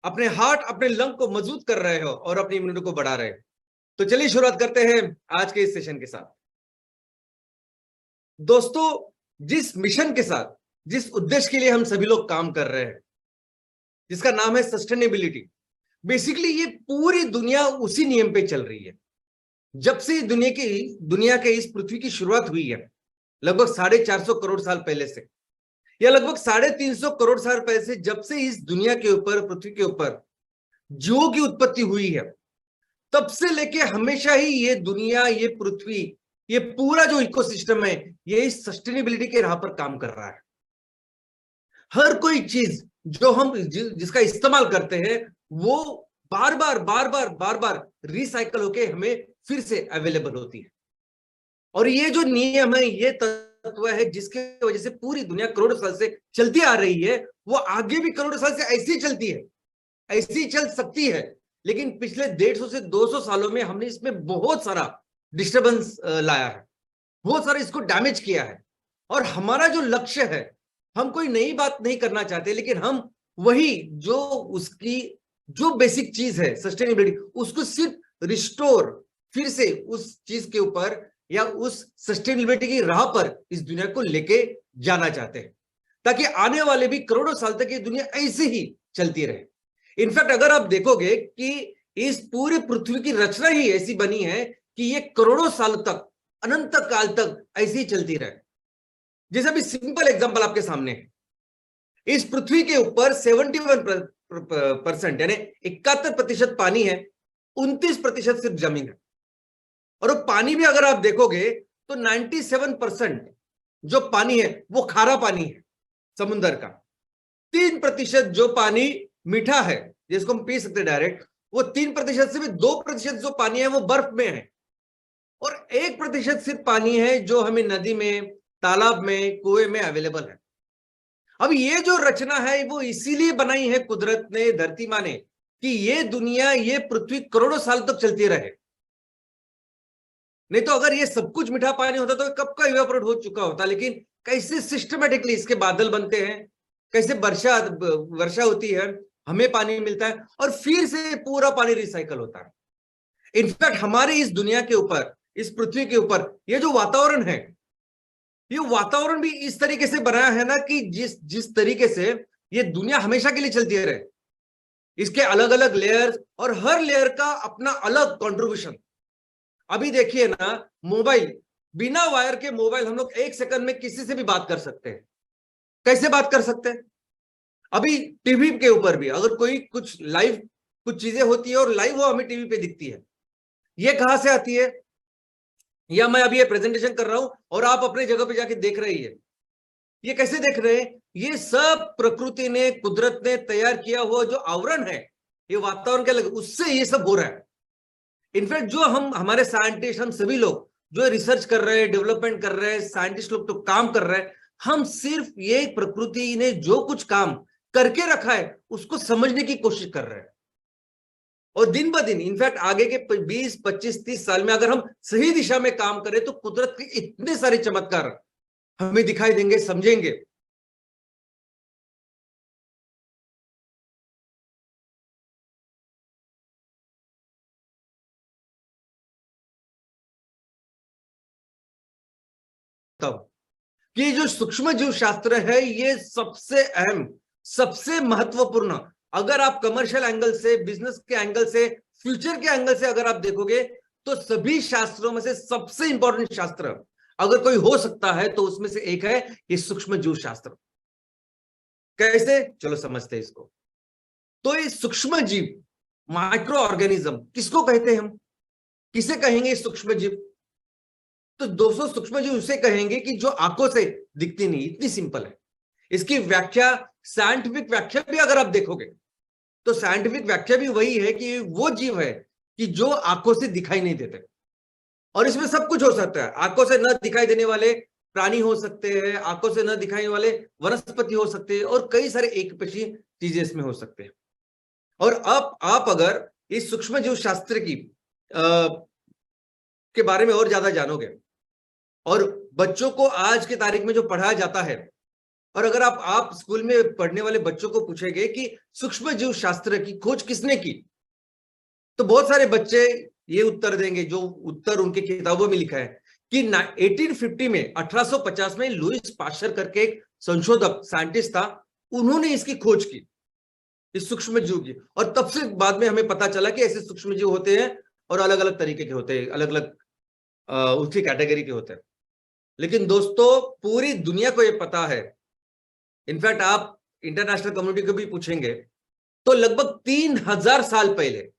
अपने हार्ट, अपने लंग को मजबूत कर रहे हो और अपनी इम्यूनिटी को बढ़ा रहे हो। तो चलिए शुरुआत करते हैं आज के इस सेशन के साथ। दोस्तों, जिस मिशन के साथ, जिस उद्देश्य के लिए हम सभी लोग काम कर रहे हैं, जिसका नाम है सस्टेनेबिलिटी, बेसिकली ये पूरी दुनिया उसी नियम पे चल रही है। जब से दुनिया के इस पृथ्वी की शुरुआत हुई है, लगभग 450 करोड़ साल पहले से, या लगभग 350 करोड़ साल पहले से, जब से इस दुनिया के ऊपर, पृथ्वी के ऊपर जीवों की उत्पत्ति हुई है, तब से लेके हमेशा ही ये दुनिया, ये पृथ्वी, ये पूरा जो इकोसिस्टम है, ये इस सस्टेनेबिलिटी के राह पर काम कर रहा है। हर कोई चीज जो हम जिसका इस्तेमाल करते हैं, वो बार बार रिसाइकल होके हमें फिर से अवेलेबल होती है। और ये जो नियम है, ये तत्व है जिसके वजह से पूरी दुनिया करोड़ों साल से चलती आ रही है, वो आगे भी करोड़ों साल से ऐसी चलती है, ऐसी चल सकती है। लेकिन पिछले 150 से 200 सालों में हमने इसमें बहुत सारा डिस्टरबेंस लाया है, बहुत सारा इसको डैमेज किया है। और हमारा जो लक्ष्य है, हम कोई नई बात नहीं करना चाहते, लेकिन हम वही जो उसकी जो बेसिक चीज है सस्टेनेबिलिटी, उसको सिर्फ रिस्टोर, फिर से उस चीज के ऊपर या उस सस्टेनेबिलिटी की राह पर इस दुनिया को लेके जाना चाहते हैं, ताकि आने वाले भी करोड़ों साल तक ये दुनिया ऐसे ही चलती रहे। इनफैक्ट अगर आप देखोगे कि इस पूरी पृथ्वी की रचना ही ऐसी बनी है कि ये करोड़ों साल तक, अनंत काल तक ऐसे ही चलती रहे। जैसे अभी सिंपल एग्जांपल आपके सामने है, इस पृथ्वी के ऊपर 71% यानी 71% पानी है, 29% सिर्फ जमीन है। और वो पानी भी अगर आप देखोगे तो 97% जो पानी है वो खारा पानी है समुद्र का। 3% जो पानी मीठा है, जिसको हम पी सकते हैं डायरेक्ट, वो 3% से भी 2% जो पानी है वो बर्फ में है। और 1% सिर्फ पानी है जो हमें नदी में, तालाब में, कुएं में अवेलेबल है। अब ये जो रचना है वो इसीलिए बनाई है कुदरत ने, धरती माँ ने, कि ये दुनिया, ये पृथ्वी करोड़ों साल तक चलती रहे। नहीं तो अगर ये सब कुछ मीठा पानी होता तो कब का इवेपोरेट हो चुका होता। लेकिन कैसे सिस्टमेटिकली इसके बादल बनते हैं, कैसे वर्षा होती है, हमें पानी मिलता है और फिर से पूरा पानी रिसाइकल होता है। इनफैक्ट हमारे इस दुनिया के ऊपर, इस पृथ्वी के ऊपर ये जो वातावरण है, ये वातावरण भी इस तरीके से बनाया है ना कि जिस तरीके से ये दुनिया हमेशा के लिए चलती रहे। इसके अलग अलग लेयर्स और हर लेयर का अपना अलग कंट्रीब्यूशन। अभी देखिए ना, मोबाइल, बिना वायर के मोबाइल हम लोग 1 सेकंड में किसी से भी बात कर सकते हैं। कैसे बात कर सकते हैं? अभी टीवी के ऊपर भी अगर कोई कुछ लाइव कुछ चीजें होती है और लाइव वो हमें टीवी पे दिखती है, ये कहां से आती है? या मैं अभी ये प्रेजेंटेशन कर रहा हूं और आप अपने जगह पे जाके देख रही है, ये कैसे देख रहे हैं? ये सब प्रकृति ने, कुदरत ने तैयार किया हुआ जो आवरण है, ये वातावरण के अलग, उससे ये सब हो रहा है। इनफैक्ट जो हमारे साइंटिस्ट, हम सभी लोग जो रिसर्च कर रहे हैं, डेवलपमेंट कर रहे हैं, साइंटिस्ट लोग तो काम कर रहे हैं, हम सिर्फ ये प्रकृति ने जो कुछ काम करके रखा है उसको समझने की कोशिश कर रहे हैं। और दिन ब दिन, इनफैक्ट आगे के 20, 25, 30 साल में अगर हम सही दिशा में काम करें तो कुदरत के इतने सारे चमत्कार हमें दिखाई देंगे, समझेंगे। तब कि जो सूक्ष्म जीव शास्त्र है, ये सबसे अहम, सबसे महत्वपूर्ण, अगर आप कमर्शियल एंगल से, बिजनेस के एंगल से, फ्यूचर के एंगल से अगर आप देखोगे तो सभी शास्त्रों में से सबसे इंपॉर्टेंट शास्त्र अगर कोई हो सकता है तो उसमें से एक है ये सूक्ष्म जीव शास्त्र। कैसे? चलो समझते हैं इसको। तो ये सूक्ष्म जीव, माइक्रो ऑर्गेनिज्म किसको कहते हैं? हम किसे कहेंगे सूक्ष्म जीव? तो 200 सूक्ष्म जीव उसे कहेंगे कि जो आंखों से दिखती नहीं। इतनी सिंपल है इसकी व्याख्या। साइंटिफिक व्याख्या भी अगर आप देखोगे तो साइंटिफिक व्याख्या भी वही है कि वो जीव है कि जो आंखों से दिखाई नहीं देते। और इसमें सब कुछ हो सकता है। आंखों से न दिखाई देने वाले प्राणी हो सकते हैं, आंखों से न दिखाई वाले वनस्पति हो सकते हैं, और कई सारे एकपेशीय चीजें इसमें हो सकते हैं। और अब आप अगर इस सूक्ष्म जीव शास्त्र के बारे में और ज्यादा जानोगे, और बच्चों को आज की तारीख में जो पढ़ाया जाता है, और अगर आप स्कूल में पढ़ने वाले बच्चों को पूछेंगे कि सूक्ष्म जीव शास्त्र की खोज किसने की, तो बहुत सारे बच्चे ये उत्तर देंगे, जो उत्तर उनके किताबों में लिखा है कि 1850 में 1850 में लुईस पाश्चर करके एक संशोधक साइंटिस्ट था, उन्होंने इसकी खोज की, इस सूक्ष्म जीव की। और तब से बाद में हमें पता चला कि ऐसे सूक्ष्म जीव होते हैं और अलग अलग तरीके के होते हैं, अलग अलग उसकी कैटेगरी के होते हैं। लेकिन दोस्तों पूरी दुनिया को यह पता है, इनफैक्ट आप इंटरनेशनल कम्युनिटी को भी पूछेंगे तो लगभग 3000 साल पहले,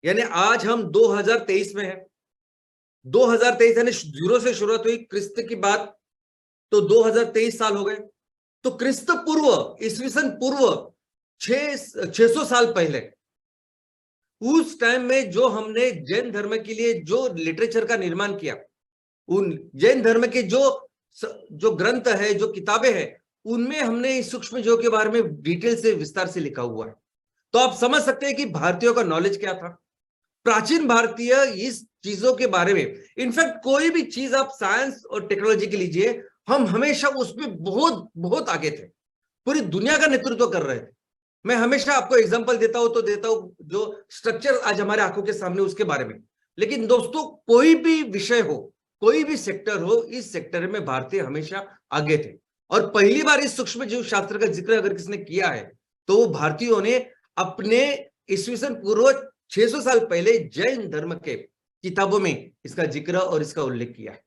यानी आज हम 2023 में हैं, 2023 यानी जीरो से शुरुआत हुई क्रिस्त की बात, तो 2023 साल हो गए। तो क्रिस्त पूर्व, ईस्वी सन पूर्व 600 साल पहले, उस टाइम में जो हमने जैन धर्म के लिए जो लिटरेचर का निर्माण किया, उन जैन धर्म के जो ग्रंथ है, जो किताबें हैं, उनमें हमने इस सूक्ष्म जीवों के बारे में डिटेल से विस्तार से लिखा हुआ है। तो आप समझ सकते हैं कि भारतीयों का नॉलेज क्या था। प्राचीन भारतीय इस चीजों के बारे में, इनफैक्ट कोई भी चीज आप साइंस और टेक्नोलॉजी के लीजिए, हम हमेशा उसमें बहुत बहुत आगे थे, पूरी दुनिया का नेतृत्व कर रहे थे। मैं हमेशा आपको एग्जांपल देता हूं जो स्ट्रक्चर आज हमारे आंखों के सामने, उसके बारे में। लेकिन दोस्तों कोई भी विषय हो, कोई भी सेक्टर हो, इस सेक्टर में भारतीय हमेशा आगे थे। और पहली बार इस सूक्ष्म जीव शास्त्र का जिक्र अगर किसने किया है तो वो भारतीयों ने अपने ईस्वी सन पूर्व 600 साल पहले जैन धर्म के किताबों में इसका जिक्र और इसका उल्लेख किया है।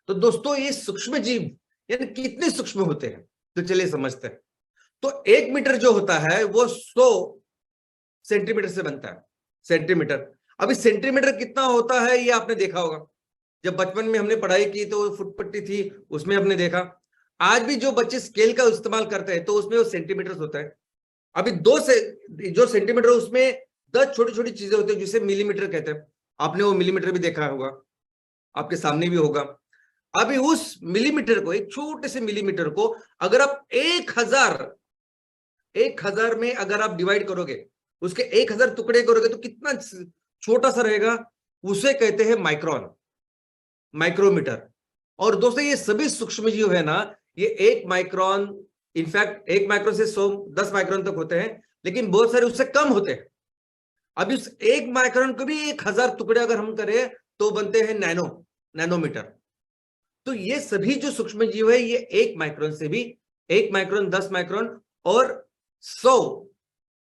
तो दोस्तों ये सूक्ष्म जीव यानी कितने सूक्ष्म होते हैं, तो चलिए समझते हैं। तो 1 मीटर जो होता है वो 100 सेंटीमीटर से बनता है, सेंटीमीटर। अभी सेंटीमीटर कितना होता है ये आपने देखा होगा, जब बचपन में हमने पढ़ाई की तो फुटपट्टी थी, उसमें हमने देखा। आज भी जो बच्चे स्केल का इस्तेमाल करते हैं तो उसमें वो सेंटीमीटर होता है। अभी जो सेंटीमीटर, उसमें 10 छोटी छोटी चीजें होती है जिसे मिलीमीटर कहते हैं। आपने वो मिलीमीटर भी देखा होगा, आपके सामने भी होगा। अभी उस मिलीमीटर को, एक छोटे से मिलीमीटर को अगर आप 1000 में अगर आप डिवाइड करोगे, उसके 1000 टुकड़े करोगे तो कितना छोटा सा रहेगा, उसे कहते हैं माइक्रोन, माइक्रोमीटर। और दोस्तों ये सभी सूक्ष्म जीव है ना, ये 1 माइक्रोन, इनफैक्ट 1 माइक्रोन से 10 माइक्रोन तक होते हैं, लेकिन बहुत सारे उससे कम होते हैं। अब इस 1 माइक्रोन को भी 1000 टुकड़े अगर हम करें तो बनते हैं नैनोमीटर। तो ये सभी जो सूक्ष्म जीव है ये 1 माइक्रोन से भी, 1 माइक्रोन, 10 माइक्रोन और 100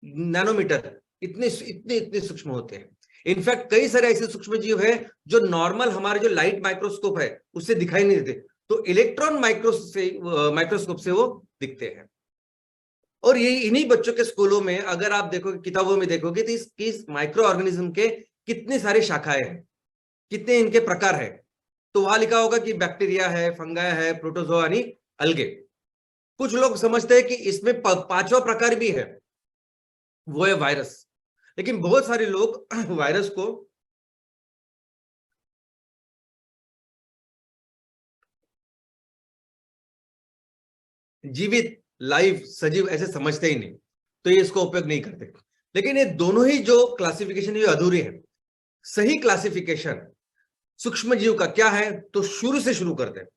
नैनोमीटर, इतने इतने इतने सूक्ष्म होते हैं। इनफैक्ट कई सारे ऐसे सूक्ष्म जीव है जो नॉर्मल हमारे जो लाइट माइक्रोस्कोप है उससे दिखाई नहीं देते, तो इलेक्ट्रॉन माइक्रोस्कोप से वो दिखते हैं। और ये इन्हीं बच्चों के स्कूलों में अगर आप देखोगे, किताबों में देखोगे तो इस माइक्रो ऑर्गेनिज्म के कितने सारे शाखाएं हैं, कितने इनके प्रकार है। तो वहां लिखा होगा कि बैक्टीरिया है, फंगाई है, प्रोटोजोआ यानी अलगे। कुछ लोग समझते हैं कि इसमें 5वां प्रकार भी है, वो है वायरस। लेकिन बहुत सारे लोग वायरस को जीवित, लाइव, सजीव ऐसे समझते ही नहीं, तो ये इसको उपयोग नहीं करते। लेकिन ये दोनों ही जो क्लासिफिकेशन ये अधूरी है। सही क्लासिफिकेशन सूक्ष्म जीव का क्या है, तो शुरू से शुरू करते हैं।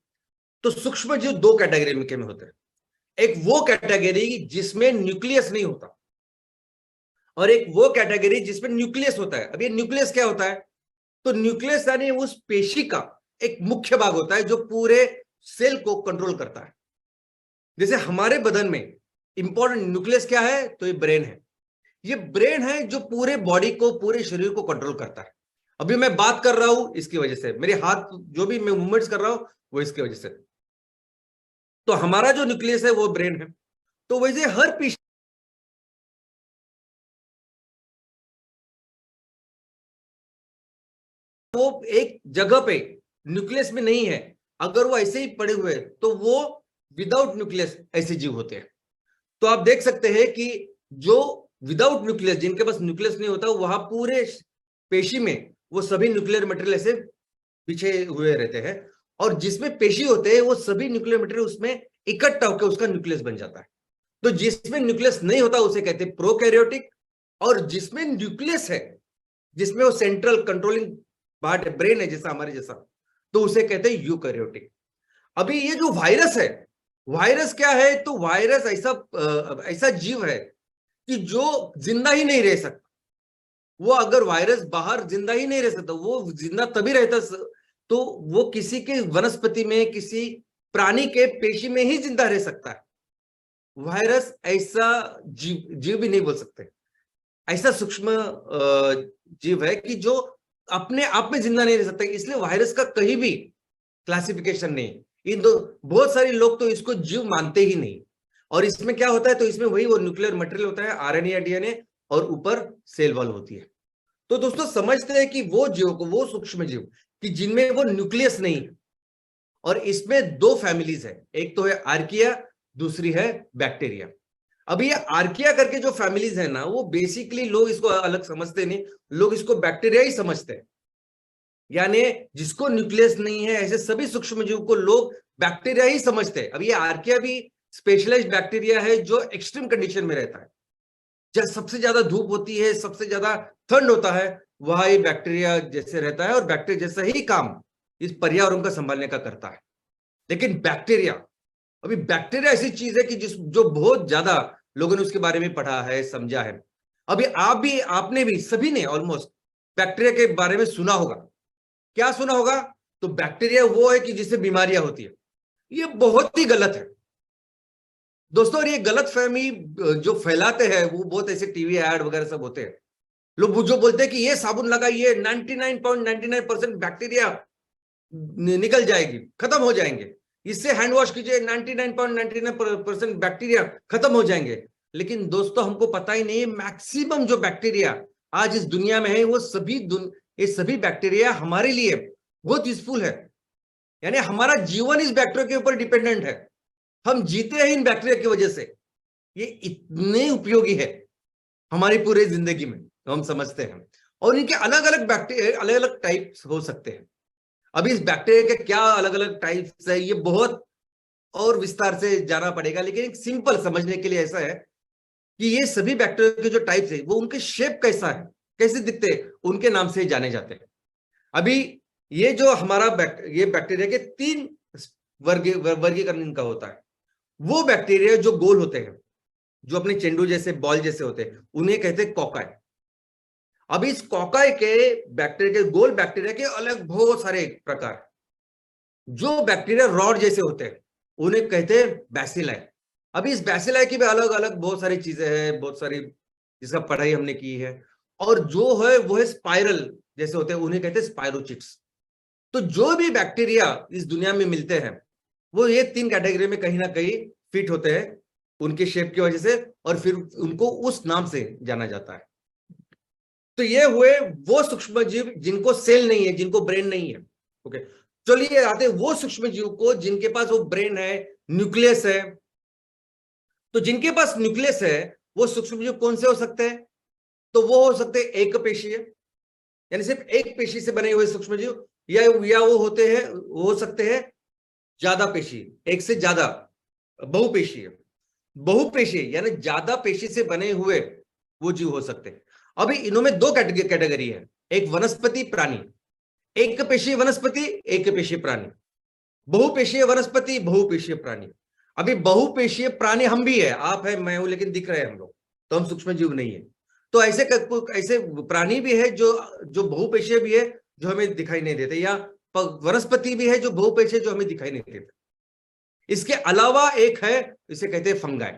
तो सूक्ष्म जीव 2 कैटेगरी में होते हैं। एक वो कैटेगरी जिसमें न्यूक्लियस नहीं होता, और एक वो कैटेगरी जिसमें न्यूक्लियस होता है। अब ये न्यूक्लियस क्या होता है, तो न्यूक्लियस यानी उस पेशी का एक मुख्य भाग होता है जो पूरे सेल को कंट्रोल करता है। जैसे हमारे बदन में इंपॉर्टेंट न्यूक्लियस क्या है, तो ये ब्रेन है। ये ब्रेन है जो पूरे बॉडी को, पूरे शरीर को कंट्रोल करता है। अभी मैं बात कर रहा हूं इसकी वजह से, मेरे हाथ जो भी मैं मूवमेंट्स कर रहा हूं वो इसकी वजह से। तो हमारा जो न्यूक्लियस है वो ब्रेन है। तो वैसे हर पेशी वो एक जगह पे न्यूक्लियस में नहीं है, अगर वो ऐसे ही पड़े हुए तो वो विदाउट न्यूक्लियस ऐसे जीव होते हैं। तो आप देख सकते हैं कि जो विदाउट न्यूक्लियस, जिनके पास न्यूक्लियस नहीं होता, वहां पूरे पेशी में वो सभी न्यूक्लियर मटेरियल ऐसे बिछे हुए रहते हैं, और जिसमें पेशी होते हैं वो सभी न्यूक्लियर मटेरियल उसमें इकट्ठा होकर उसका न्यूक्लियस बन जाता है। तो जिसमें न्यूक्लियस नहीं होता उसे कहते हैं प्रोकैरियोटिक, और जिसमें न्यूक्लियस है, जिसमें वो सेंट्रल कंट्रोलिंग पार्ट है, ब्रेन है जैसा हमारे जैसा, तो उसे कहते हैं यूकैरियोटिक। अभी ये जो वायरस है, वायरस क्या है? तो वायरस ऐसा जीव है कि जो जिंदा ही नहीं रह सकता। वो अगर वायरस बाहर जिंदा ही नहीं रह सकता, वो जिंदा तभी रहता तो वो किसी के वनस्पति में, किसी प्राणी के पेशी में ही जिंदा रह सकता है। वायरस ऐसा जीव भी नहीं बोल सकते, ऐसा सूक्ष्म जीव है कि जो अपने आप में जिंदा नहीं रह सकता। इसलिए वायरस का कहीं भी क्लासिफिकेशन नहीं। इन दो बहुत सारे लोग तो इसको जीव मानते ही नहीं। और इसमें क्या होता है? तो इसमें वही वो न्यूक्लियर मटेरियल होता है, आरएनए या डीएनए, और ऊपर सेल वॉल होती है। तो दोस्तों समझते हैं कि वो जीव को, वो सूक्ष्म जीव कि जिनमें वो न्यूक्लियस नहीं है, और इसमें दो फैमिलीज है, एक तो है आर्किया, दूसरी है बैक्टीरिया। अब ये आर्किया करके जो फैमिलीज है ना, वो बेसिकली लोग इसको अलग समझते नहीं, लोग इसको बैक्टीरिया ही समझते हैं। यानी जिसको न्यूक्लियस नहीं है, ऐसे सभी सूक्ष्म जीव को लोग बैक्टीरिया ही समझते हैं। अब ये आर्किया भी स्पेशलाइज्ड बैक्टीरिया है जो एक्सट्रीम कंडीशन में रहता है। जब सबसे ज्यादा धूप होती है, सबसे ज्यादा ठंड होता है, वहां ये बैक्टीरिया जैसे रहता है और बैक्टीरिया जैसा ही काम इस पर्यावरण का संभालने का करता है। लेकिन बैक्टीरिया, अभी बैक्टीरिया ऐसी चीज है कि जो बहुत ज्यादा लोगों ने उसके बारे में पढ़ा है, समझा है। अभी आपने भी, सभी ने ऑलमोस्ट बैक्टीरिया के बारे में सुना होगा। क्या सुना होगा? तो बैक्टीरिया वो है कि जिससे बीमारियां होती है। ये बहुत ही गलत है दोस्तों। और ये गलत फहमी जो फैलाते हैं वो बहुत ऐसे टीवी ऐड वगैरह सब होते हैं। लोग जो बोलते हैं कि ये साबुन लगाइए, 99.99% बैक्टीरिया निकल जाएगी, खत्म हो जाएंगे। इससे हैंड वॉश कीजिए, 99.99% बैक्टीरिया खत्म हो जाएंगे। लेकिन दोस्तों हमको पता ही नहीं, मैक्सिमम जो बैक्टीरिया आज इस दुनिया में है, वो ये सभी बैक्टीरिया हमारे लिए बहुत यूजफुल है। यानी हमारा जीवन इस बैक्टीरिया के ऊपर डिपेंडेंट है। हम जीते हैं इन बैक्टीरिया की वजह से। ये इतने उपयोगी है हमारी पूरी जिंदगी में, तो हम समझते हैं। और इनके अलग अलग बैक्टीरिया, अलग अलग टाइप्स हो सकते हैं। अभी इस बैक्टीरिया के क्या अलग अलग टाइप्स है, ये बहुत और विस्तार से जाना पड़ेगा। लेकिन एक सिंपल समझने के लिए ऐसा है कि ये सभी बैक्टीरिया के जो टाइप्स है, वो उनके शेप कैसा है, कैसे दिखते हैं, उनके नाम से जाने जाते हैं। अभी ये जो हमारा ये बैक्टीरिया के 3 वर्गीकरण इनका होता है। वो बैक्टीरिया जो गोल होते हैं, जो अपने चेंडू जैसे, बॉल जैसे होते हैं, उन्हें कहते हैं कॉकाई। अब इस कॉकाई के बैक्टीरिया के, गोल बैक्टीरिया के अलग बहुत सारे प्रकार। जो बैक्टीरिया रॉड जैसे होते हैं उन्हें कहते हैं बैसिलाई। अभी इस बैसिलाई की भी अलग अलग बहुत सारी चीजें हैं, बहुत सारी जिसका पढ़ाई हमने की है। और जो है वो है स्पाइरल जैसे होते हैं, उन्हें कहते हैं स्पाइरोचिट्स। तो जो भी बैक्टीरिया इस दुनिया में मिलते हैं, वो ये 3 कैटेगरी में कहीं ना कहीं फिट होते हैं उनके शेप की वजह से, और फिर उनको उस नाम से जाना जाता है। तो ये हुए वो सूक्ष्म जीव जिनको सेल नहीं है, जिनको ब्रेन नहीं है। ओके, चलिए आते वो सूक्ष्म जीव को जिनके पास वो ब्रेन है, न्यूक्लियस है। तो जिनके पास न्यूक्लियस है वो सूक्ष्म जीव कौन से हो सकते हैं? तो वो हो सकते हैं एक पेशीय, यानी सिर्फ एक पेशी से बने हुए सूक्ष्म जीव, या वो होते हैं, वो हो सकते हैं ज्यादा पेशी, एक से ज्यादा, बहुपेशीय। बहुपेशीय यानी ज्यादा पेशी से बने हुए वो जीव हो सकते हैं। अभी इनमें 2 कैटेगरी है, एक वनस्पति प्राणी, एक पेशीय वनस्पति, एक पेशीय प्राणी। बहुपेशीय वनस्पति, बहुपेशीय प्राणी। अभी बहुपेशीय प्राणी हम भी है, आप है, मैं हूं, लेकिन दिख रहे हैं हम लोग, तो हम सूक्ष्म जीव नहीं है। तो ऐसे प्राणी भी है जो बहुपेशीय भी है, जो हमें दिखाई नहीं देते, या वनस्पति भी है जो बहुपेशीय, जो हमें दिखाई नहीं देते। इसके अलावा एक है, इसे कहते हैं फंगाई।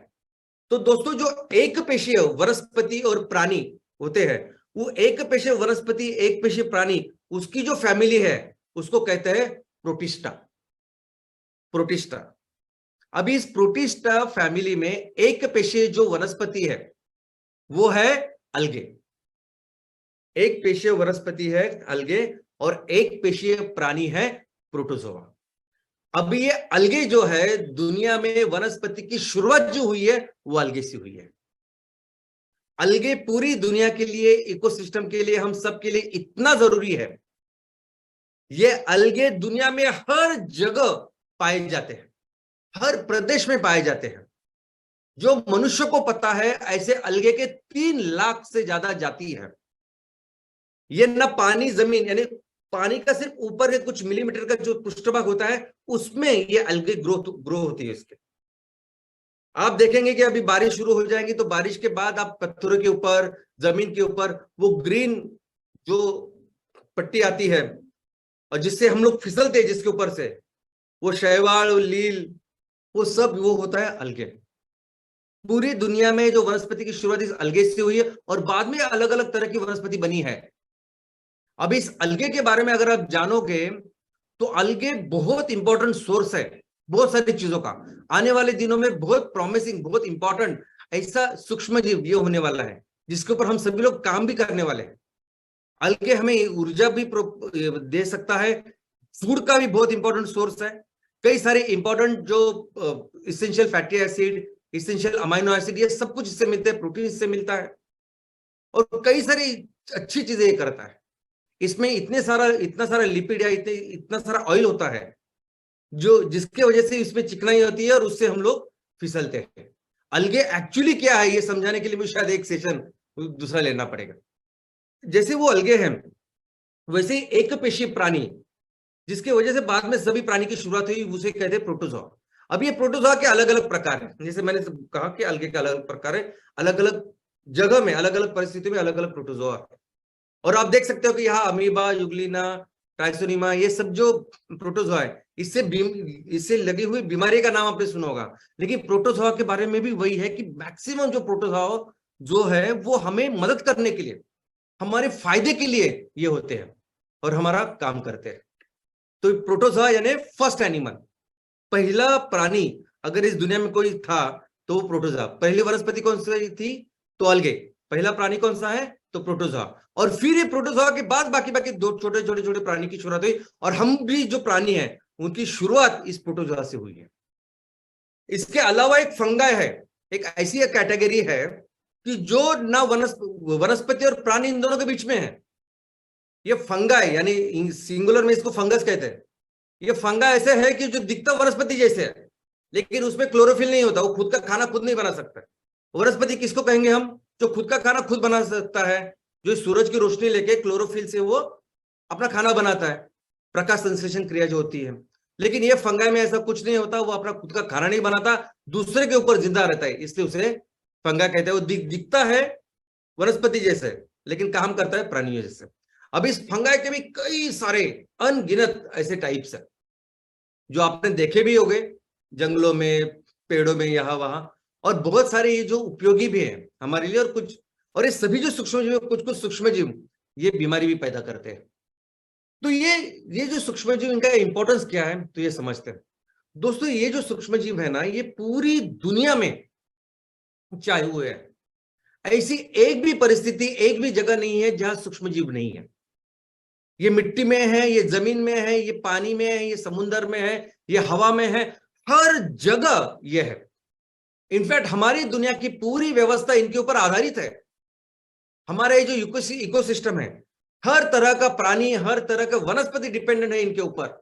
तो दोस्तों जो एक पेशीय वनस्पति और प्राणी होते हैं, वो एक पेशीय वनस्पति, एक पेशीय प्राणी, उसकी जो फैमिली है उसको कहते हैं प्रोटिस्टा। प्रोटिस्टा। अभी इस प्रोटिस्टा फैमिली में एक पेशीय जो वनस्पति है वो है अलगे। एक पेशीय वनस्पति है अलगे, और एक पेशीय प्राणी है प्रोटोजोआ। अभी ये अलगे जो है, दुनिया में वनस्पति की शुरुआत जो हुई है वो अलगे से हुई है। अलगे पूरी दुनिया के लिए, इकोसिस्टम के लिए, हम सब के लिए इतना जरूरी है। ये अलगे दुनिया में हर जगह पाए जाते हैं, हर प्रदेश में पाए जाते हैं। जो मनुष्य को पता है, ऐसे अलगे के 3 लाख से ज्यादा जाति है। ये ना पानी, जमीन, यानी पानी का सिर्फ ऊपर के कुछ मिलीमीटर का जो पृष्ठभाग होता है, उसमें ये अलगे ग्रो होती है इसके। आप देखेंगे कि अभी बारिश शुरू हो जाएगी तो बारिश के बाद आप पत्थरों के ऊपर, जमीन के ऊपर वो ग्रीन जो पट्टी आती है और जिससे हम लोग फिसलते हैं, जिसके ऊपर से वो शैवाल, लील, वो सब वो होता है अलगे। पूरी दुनिया में जो वनस्पति की शुरुआत इस अलगे से हुई है और बाद में अलग अलग तरह की वनस्पति बनी है। अब इस अलगे के बारे में अगर आप जानोगे तो अलगे बहुत इंपॉर्टेंट सोर्स है बहुत सारी चीजों का। आने वाले दिनों में बहुत प्रॉमिसिंग, बहुत इंपॉर्टेंट ऐसा सूक्ष्म जीव ये होने वाला है जिसके ऊपर हम सभी लोग काम भी करने वाले हैं। अलगे हमें ऊर्जा भी दे सकता है, फूड का भी बहुत इंपॉर्टेंट सोर्स है। कई सारे इंपॉर्टेंट जो essential fatty acid, essential amino acid, ये सब कुछ इससे मिलते हैं, प्रोटीन इससे मिलता है और कई सारी अच्छी चीजें ये करता है। इसमें इतना सारा लिपिड या इतना सारा ऑयल होता है जो जिसके वजह से इसमें चिकनाई होती है और उससे हम लोग फिसलते हैं। अलगे एक्चुअली क्या है ये समझाने के लिए भी शायद एक सेशन दूसरा लेना पड़ेगा। जैसे वो अलगे हैं वैसे ही एक पेशी प्राणी जिसके वजह से बाद में सभी प्राणी की शुरुआत हुई उसे कहते हैं प्रोटोजोआ। अब ये प्रोटोजोआ के अलग अलग प्रकार हैं, जैसे मैंने कहा कि अलगे के अलग अलग प्रकार है, अलग अलग जगह में, अलग अलग परिस्थितियों में अलग अलग प्रोटोजोआ है। और आप देख सकते हो कि यहाँ अमीबा, युग्लिना, ट्राइसोनिमा, ये सब जो प्रोटोजोआ है इससे लगी हुई बीमारी का नाम आपने सुना होगा। लेकिन प्रोटोजोआ के बारे में भी वही है कि मैक्सिमम जो प्रोटोजोआ जो है वो हमें मदद करने के लिए, हमारे फायदे के लिए ये होते हैं और हमारा काम करते हैं। तो प्रोटोजोआ यानी फर्स्ट एनिमल, पहला प्राणी अगर इस दुनिया में कोई था तो वो प्रोटोजोआ। पहली वनस्पति कौन सी थी? तो अलगे। पहला प्राणी कौन सा है? तो प्रोटोजोआ। और फिर ये प्रोटोजोआ के बाद बाकी दो छोटे छोटे प्राणी की शुरुआत हुई और हम भी जो प्राणी हैं उनकी शुरुआत इस प्रोटोजोआ से हुई है। इसके अलावा एक फंगाई है, एक ऐसी एक कैटेगरी है कि जो ना वनस्पति और प्राणी इन दोनों के बीच में है। ये फंगाई यानी सिंगुलर में इसको फंगस कहते हैं। ये फंगा ऐसे है कि जो दिखता वनस्पति जैसे है लेकिन उसमें क्लोरोफिल नहीं होता, वो खुद का खाना खुद नहीं बना सकता। वनस्पति किसको कहेंगे हम? जो खुद का खाना खुद बना सकता है, जो सूरज की रोशनी लेके क्लोरोफिल से वो अपना खाना बनाता है, प्रकाश संश्लेषण क्रिया जो होती है। लेकिन ये फंगाई में ऐसा कुछ नहीं होता, वो अपना खुद का खाना नहीं बनाता, दूसरे के ऊपर जिंदा रहता है, इसलिए उसे फंगा कहते हैं। वो दिखता है वनस्पति जैसे लेकिन काम करता है प्राणियों जैसे। अब इस फंगाई के भी कई सारे अनगिनत ऐसे टाइप्स हैं जो आपने देखे भी होंगे जंगलों में, पेड़ों में, यहाँ वहां। और बहुत सारे ये जो उपयोगी भी हैं हमारे लिए और ये सभी जो सूक्ष्म जीव, कुछ सूक्ष्म जीव ये बीमारी भी पैदा करते हैं। तो ये जो सूक्ष्म जीव, इनका इंपॉर्टेंस क्या है तो ये समझते हैं। दोस्तों ये जो सूक्ष्म जीव है ना, ये पूरी दुनिया में चाहे हुए हैं। ऐसी एक भी परिस्थिति, एक भी जगह नहीं है जहां सूक्ष्म जीव नहीं है। ये मिट्टी में है, ये जमीन में है, ये पानी में है, ये समुद्र में है, ये हवा में है, हर जगह ये है। इनफैक्ट हमारी दुनिया की पूरी व्यवस्था इनके ऊपर आधारित है। हमारा ये जो इकोसिस्टम है, हर तरह का प्राणी, हर तरह का वनस्पति डिपेंडेंट है इनके ऊपर।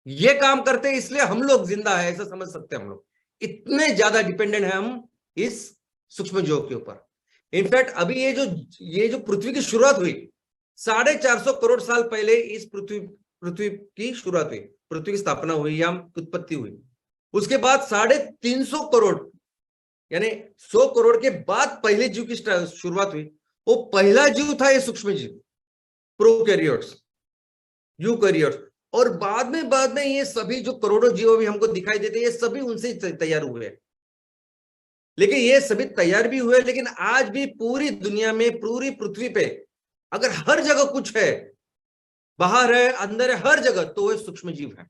ये काम करते हैं इसलिए हम लोग जिंदा है, ऐसा समझ सकते हैं हम लोग। इतने ज्यादा डिपेंडेंट है हम इस सूक्ष्म जीवों के ऊपर। इनफैक्ट अभी ये जो पृथ्वी की शुरुआत हुई 450 करोड़ साल पहले, इस पृथ्वी की शुरुआत हुई, पृथ्वी की स्थापना हुई या उत्पत्ति हुई। उसके बाद 350 करोड़ यानी 100 करोड़ के बाद पहले जीव की शुरुआत हुई। वो पहला जीव था ये सूक्ष्म जीव, प्रोकैरियोट्स, यूकैरियोट्स। और बाद में ये सभी जो करोड़ों जीव भी हमको दिखाई देते हैं, ये सभी उनसे तैयार हुए हैं। लेकिन ये सभी तैयार भी हुए, लेकिन आज भी पूरी दुनिया में, पूरी पृथ्वी पे अगर हर जगह कुछ है, बाहर है, अंदर है, हर जगह, तो वो सूक्ष्म जीव है।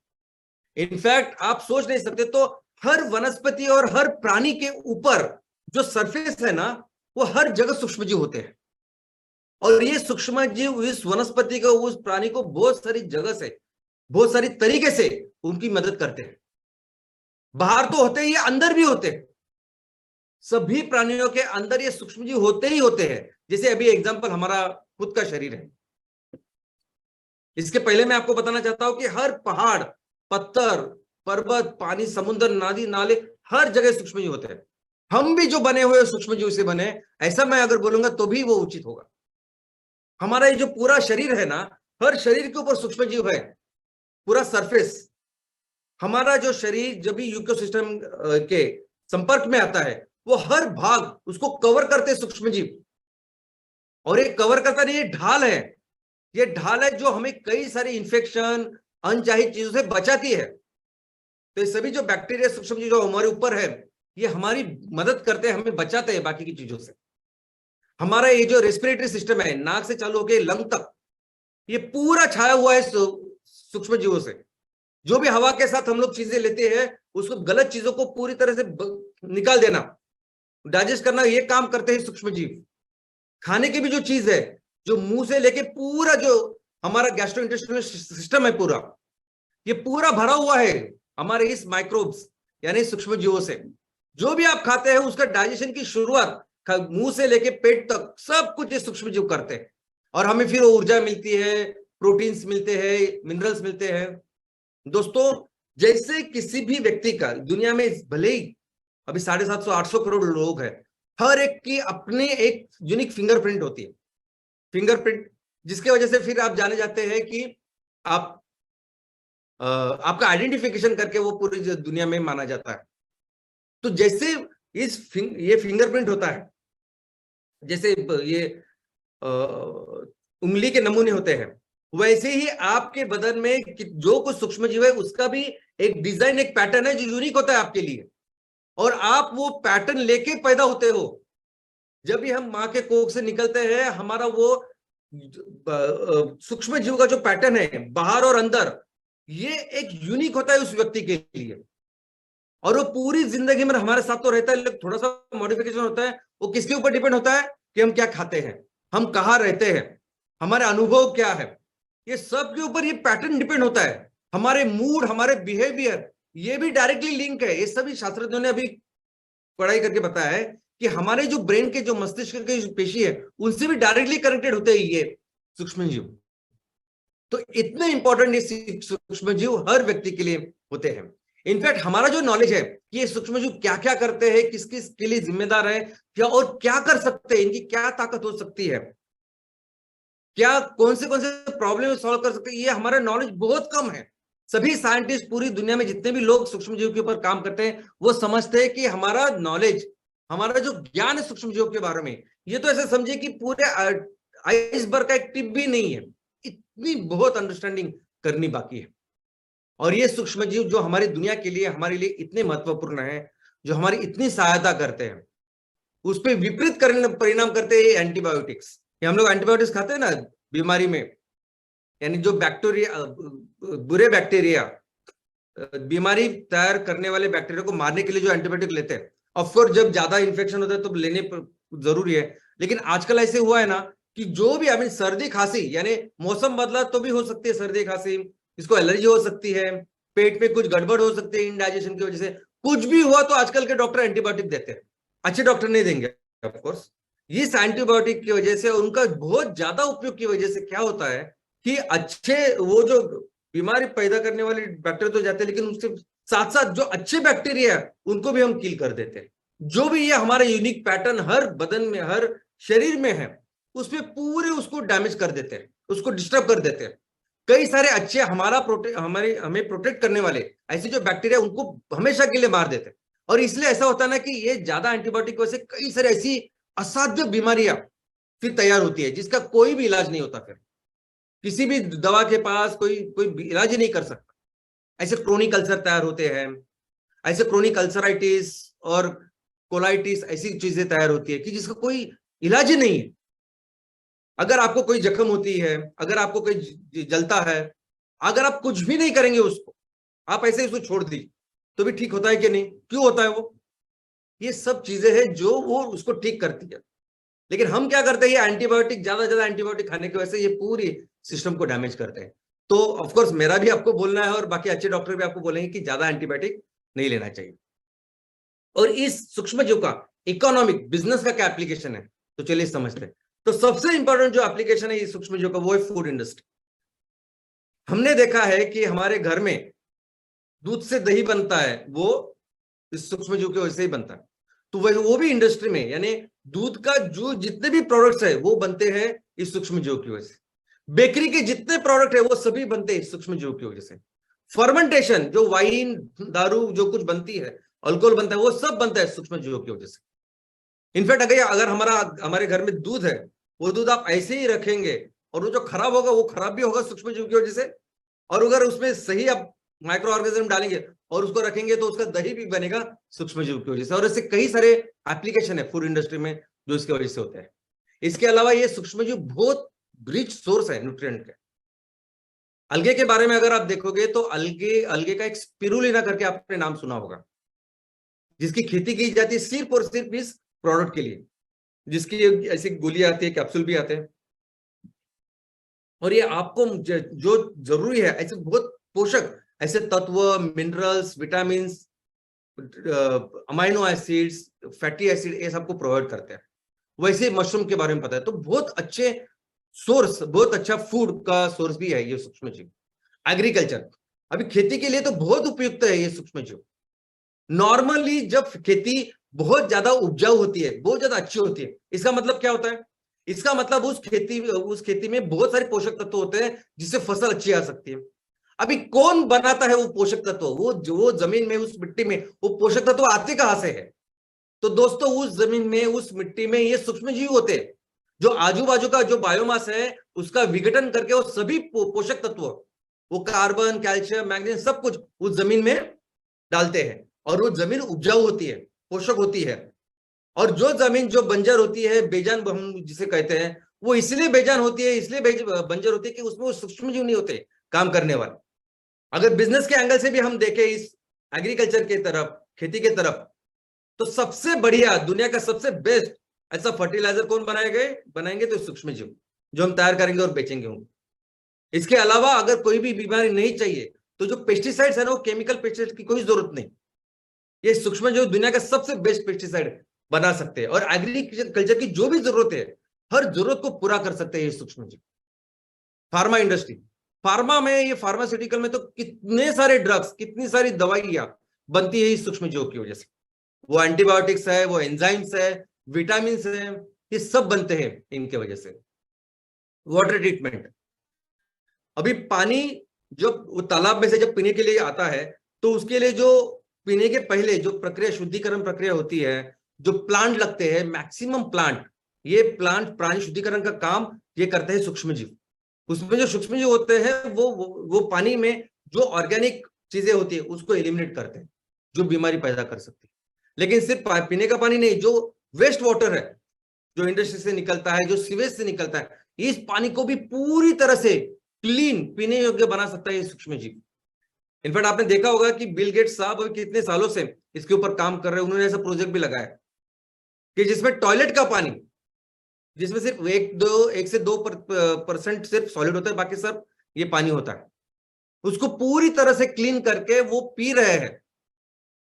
इनफैक्ट आप सोच नहीं सकते, तो हर वनस्पति और हर प्राणी के ऊपर जो सरफेस है ना, वो हर जगह सूक्ष्म जीव होते हैं। और ये सूक्ष्म जीव इस वनस्पति को, उस प्राणी को बहुत सारी जगह से, बहुत सारी तरीके से उनकी मदद करते हैं। बाहर तो होते ही, अंदर भी होते हैं। सभी प्राणियों के अंदर ये सूक्ष्म जीव होते ही होते हैं। जैसे अभी एग्जांपल हमारा खुद का शरीर है। इसके पहले मैं आपको बताना चाहता हूं कि हर पहाड़, पत्थर, पर्वत, पानी, समुद्र, नदी, नाले, हर जगह सूक्ष्म जीव होते हैं। हम भी जो बने हुए सूक्ष्म जीव से बने, ऐसा मैं अगर बोलूंगा तो भी वो उचित होगा। हमारा ये जो पूरा शरीर है ना, हर शरीर के ऊपर सूक्ष्म जीव है, पूरा सरफेस। हमारा जो शरीर जब भी इकोसिस्टम के संपर्क में आता है वो हर भाग उसको कवर करते हैं सूक्ष्म जीव। और ये कवर करता नहीं, ये ढाल है, ये ढाल है जो हमें कई सारी इंफेक्शन, अनचाही चीजों से बचाती है। तो ये सभी जो बैक्टीरिया, सूक्ष्म जीव जो हमारे ऊपर है, ये हमारी मदद करते हैं, हमें बचाते हैं बाकी की चीजों से। हमारा ये जो रेस्पिरेटरी सिस्टम है, नाक से चालू होकर लंग तक, ये पूरा छाया हुआ है सूक्ष्म जीवों से। जो भी हवा के साथ हम लोग चीजें लेते हैं, उसको गलत चीजों को पूरी तरह से निकाल देना, डाइजेस्ट करना, ये काम करते हैं सूक्ष्म जीव। खाने की भी जो चीज है, जो मुंह से लेके पूरा जो हमारा गैस्ट्रोइंटेस्टाइनल सिस्टम है पूरा, ये पूरा भरा हुआ है हमारे इस माइक्रोब्स यानी सूक्ष्म जीवों से। जो भी आप खाते हैं उसका डाइजेशन की शुरुआत मुंह से लेके पेट तक सब कुछ ये सूक्ष्म जीव करते हैं, और हमें फिर ऊर्जा मिलती है, प्रोटीन्स मिलते हैं, मिनरल्स मिलते हैं। दोस्तों, जैसे किसी भी व्यक्ति का दुनिया में भले ही अभी 750-800 करोड़ लोग हैं, हर एक की अपने एक यूनिक फिंगरप्रिंट होती है, फिंगरप्रिंट, जिसके वजह से फिर आप जाने जाते हैं कि आप आपका आइडेंटिफिकेशन करके वो पूरी दुनिया में माना जाता है। तो जैसे ये फिंगरप्रिंट होता है, जैसे ये उंगली के नमूने होते हैं, वैसे ही आपके बदन में जो कुछ सूक्ष्म जीव है उसका भी एक डिजाइन, एक पैटर्न है जो यूनिक होता है आपके लिए, और आप वो पैटर्न लेके पैदा होते हो। जब भी हम माँ के कोख से निकलते हैं, हमारा वो सूक्ष्म जीव का जो पैटर्न है बाहर और अंदर, ये एक यूनिक होता है उस व्यक्ति के लिए, और वो पूरी जिंदगी में हमारे साथ तो रहता है, थोड़ा सा मॉडिफिकेशन होता है। वो किसके ऊपर डिपेंड होता है कि हम क्या खाते हैं, हम कहाँ रहते हैं, हमारे अनुभव क्या है, ये सब के ऊपर ये पैटर्न डिपेंड होता है। हमारे मूड, हमारे बिहेवियर, ये भी डायरेक्टली लिंक है। ये सभी शास्त्रज्ञों ने अभी पढ़ाई करके बताया है कि हमारे जो ब्रेन के जो मस्तिष्क के जो पेशी है, उनसे भी डायरेक्टली कनेक्टेड होते हैं ये सूक्ष्म जीव। तो इतने इंपॉर्टेंट ये सूक्ष्म जीव हर व्यक्ति के लिए होते हैं। इनफैक्ट हमारा जो नॉलेज है कि ये सूक्ष्म जीव क्या क्या करते हैं, किस किस के लिए जिम्मेदार है, क्या और क्या कर सकते हैं, इनकी क्या ताकत हो सकती है, क्या कौन से प्रॉब्लम सॉल्व कर सकते हैं, ये हमारा नॉलेज बहुत कम है। सभी साइंटिस्ट पूरी दुनिया में जितने भी लोग सूक्ष्म जीव के ऊपर काम करते हैं, वो समझते हैं कि हमारा नॉलेज, हमारा जो ज्ञान है सूक्ष्म जीव के बारे में, ये तो ऐसे समझिए कि पूरे आइसबर्ग का एक टिप भी नहीं है, इतनी बहुत अंडरस्टैंडिंग करनी बाकी है। और ये सूक्ष्म जीव जो हमारी दुनिया के लिए, हमारे लिए इतने महत्वपूर्ण है, जो हमारी इतनी सहायता करते हैं, उस पर विपरीत परिणाम करते हैं एंटीबायोटिक्स। हम लोग एंटीबायोटिक्स खाते हैं ना बीमारी में, यानी जो बैक्टीरिया, बुरे बैक्टीरिया, बीमारी तैयार करने वाले बैक्टीरिया को मारने के लिए जो एंटीबायोटिक लेते हैं, ऑफकोर्स जब ज्यादा इन्फेक्शन होता है तो लेने जरूरी है। लेकिन आजकल ऐसे हुआ है ना कि जो भी सर्दी खांसी, यानी मौसम बदला तो भी हो सकती है सर्दी खांसी, इसको एलर्जी हो सकती है, पेट में कुछ गड़बड़ हो सकती है इनडाइजेशन की वजह से, कुछ भी हुआ तो आजकल के डॉक्टर एंटीबायोटिक देते हैं। अच्छे डॉक्टर नहीं देंगे ऑफकोर्स। इस एंटीबायोटिक की वजह से, उनका बहुत ज्यादा उपयोग की वजह से क्या होता है कि अच्छे वो जो बीमारी पैदा करने वाले बैक्टीरिया तो जाते हैं, लेकिन उसके साथ साथ जो अच्छे बैक्टीरिया उनको भी हम किल कर देते हैं। जो भी ये हमारा यूनिक पैटर्न हर बदन में, हर शरीर में है, उसमें पूरे उसको डैमेज कर देते हैं, उसको डिस्टर्ब कर देते हैं। कई सारे अच्छे हमें प्रोटेक्ट करने वाले ऐसे जो बैक्टीरिया, उनको हमेशा के लिए मार देते हैं। और इसलिए ऐसा होता है ना कि ये ज्यादा एंटीबायोटिक की वजह से कई सारी ऐसी असाध्य बीमारियां फिर तैयार होती है, जिसका कोई भी इलाज नहीं होता। फिर किसी भी दवा के पास कोई इलाज ही नहीं कर सकता। ऐसे क्रोनिक अल्सर तैयार होते हैं, ऐसे क्रोनिक अल्सराइटिस और कोलाइटिस, ऐसी चीजें तैयार होती है कि जिसका कोई इलाज ही नहीं है। अगर आपको कोई जख्म होती है, अगर आपको कोई जलता है, अगर आप कुछ भी नहीं करेंगे उसको, आप ऐसे उसको छोड़ दी, तो भी ठीक होता है कि नहीं? क्यों होता है वो? ये सब चीजें हैं जो वो उसको ठीक करती है। लेकिन हम क्या करते हैं, एंटीबायोटिक, ज्यादा एंटीबायोटिक खाने की वजह से ये पूरी सिस्टम को डैमेज करते हैं। तो ऑफकोर्स मेरा भी आपको बोलना है, और बाकी अच्छे डॉक्टर भी आपको बोलेंगे कि ज्यादा एंटीबायोटिक नहीं लेना चाहिए। और इस सूक्ष्म जीव का इकोनॉमिक, बिजनेस का क्या एप्लीकेशन है, तो चलिए समझते हैं। तो सबसे इंपॉर्टेंट जो एप्लीकेशन है इस सूक्ष्म जीव का, वो है फूड इंडस्ट्री। हमने देखा है कि हमारे घर में दूध से दही बनता है, वो इस सूक्ष्म जीव की वजह से ही बनता है। तो वो भी इंडस्ट्री में, यानी दूध का जो जितने भी प्रोडक्ट्स है वो बनते हैं इस सूक्ष्म जीव की वजह से। बेकरी के जितने प्रोडक्ट है वो सभी बनते हैं इस सूक्ष्म जीव की वजह से। फर्मेंटेशन, जो वाइन, दारू जो कुछ बनती है, अल्कोहल बनता है, वो सब बनता है सूक्ष्म जीवों की वजह से। इनफैक्ट अगर हमारे घर में दूध है, वो दूध आप ऐसे ही रखेंगे और वो जो खराब होगा वो खराब भी होगा सूक्ष्म जीव की वजह से, और अगर उसमें सही आप माइक्रो ऑर्गेनिज्म डालेंगे और उसको रखेंगे तो उसका दही भी बनेगा सूक्ष्म जीव की वजह से। और इससे कई सारे एप्लीकेशन है फूड इंडस्ट्री में जो इसकी वजह से होते हैं। इसके अलावा ये सूक्ष्म जीव बहुत रिच सोर्स है न्यूट्रिएंट के। अलगे के बारे में अगर आप देखोगे तो अलगे का एक स्पिरुलिना करके आपने नाम सुना होगा, जिसकी खेती की जाती है सिर्फ और सिर्फ इस प्रोडक्ट के लिए, जिसकी ऐसी गोली आती है, कैप्सूल भी आते हैं। और ये आपको जो जरूरी है ऐसे बहुत पोषक ऐसे तत्व, minerals, vitamin, amino acids, fatty acid, ये सबको प्रोवाइड करते हैं। वैसे मशरूम के बारे में पता है तो बहुत अच्छे सोर्स, बहुत अच्छा फूड का सोर्स भी है ये सूक्ष्म जीव। एग्रीकल्चर, अभी खेती के लिए तो बहुत उपयुक्त है ये सूक्ष्म जीव। नॉर्मली जब खेती बहुत ज्यादा उपजाऊ होती है, बहुत ज्यादा अच्छी होती है, इसका मतलब क्या होता है? इसका मतलब उस खेती में बहुत सारे पोषक तत्व होते हैं जिससे फसल अच्छी आ सकती है। अभी कौन बनाता है वो पोषक तत्व? वो जमीन में, उस मिट्टी में वो पोषक तत्व आते कहां से है? तो दोस्तों उस जमीन में, उस मिट्टी में ये सूक्ष्म जीव होते हैं जो आजू बाजू का जो बायोमास है उसका विघटन करके वो सभी पोषक तत्व, वो कार्बन, कैल्शियम, मैग्नीशियम, सब कुछ उस जमीन में डालते हैं और वो जमीन उपजाऊ होती है, पोषक होती है। और जो जमीन जो बंजर होती है, बेजान हम जिसे कहते हैं, वो इसलिए बेजान होती है, इसलिए बंजर होती है कि उसमें वो सूक्ष्म जीव नहीं होते काम करने वाले। अगर बिजनेस के एंगल से भी हम देखें इस एग्रीकल्चर के तरफ, खेती के तरफ, तो सबसे बढ़िया, दुनिया का सबसे बेस्ट ऐसा फर्टिलाइजर कौन बनाएंगे तो सूक्ष्म जीव, जो हम तैयार करेंगे और बेचेंगे उनको। इसके अलावा अगर कोई भी बीमारी नहीं चाहिए तो जो पेस्टिसाइड्स है ना, वो केमिकल पेस्टिसाइड की कोई जरूरत नहीं, ये सूक्ष्म जीव दुनिया का सबसे बेस्ट पेस्टिसाइड बना सकते हैं। और एग्रीकल्चर की जो भी जरूरत है, हर जरूरत को पूरा कर सकते हैं ये सूक्ष्म जीव। फार्मा इंडस्ट्री, फार्मा में, ये फार्मास्यूटिकल में तो कितने सारे ड्रग्स, कितनी सारी दवाइयां बनती है इस सूक्ष्म जीवों की वजह से। वो एंटीबायोटिक्स है, वो एंजाइम्स है, विटामिन है, ये सब बनते हैं इनके वजह से। वाटर ट्रीटमेंट, अभी पानी जब तालाब में से जब पीने के लिए आता है तो उसके लिए जो पीने के पहले जो प्रक्रिया, शुद्धिकरण प्रक्रिया होती है, जो प्लांट लगते हैं, मैक्सिमम प्लांट, ये प्लांट प्राणी शुद्धिकरण का काम ये करते हैं सूक्ष्म जीव। उसमें जो सूक्ष्म जीव होते हैं वो पानी में जो ऑर्गेनिक चीजें होती है उसको एलिमिनेट करते हैं, जो बीमारी पैदा कर सकती है। लेकिन सिर्फ पीने का पानी नहीं, जो वेस्ट वाटर है, जो इंडस्ट्री से निकलता है, जो सीवेज से निकलता है, इस पानी को भी पूरी तरह से क्लीन, पीने योग्य बना सकता है ये सूक्ष्म जीव। इनफैक्ट आपने देखा होगा कि बिल गेट्स साहब अभी कितने सालों से इसके ऊपर काम कर रहे हैं। उन्होंने ऐसा प्रोजेक्ट भी लगाया कि जिसमें टॉयलेट का पानी, जिसमें सिर्फ 1 से 2% सिर्फ सॉलिड होता है, बाकी सब ये पानी होता है, उसको पूरी तरह से क्लीन करके वो पी रहे हैं।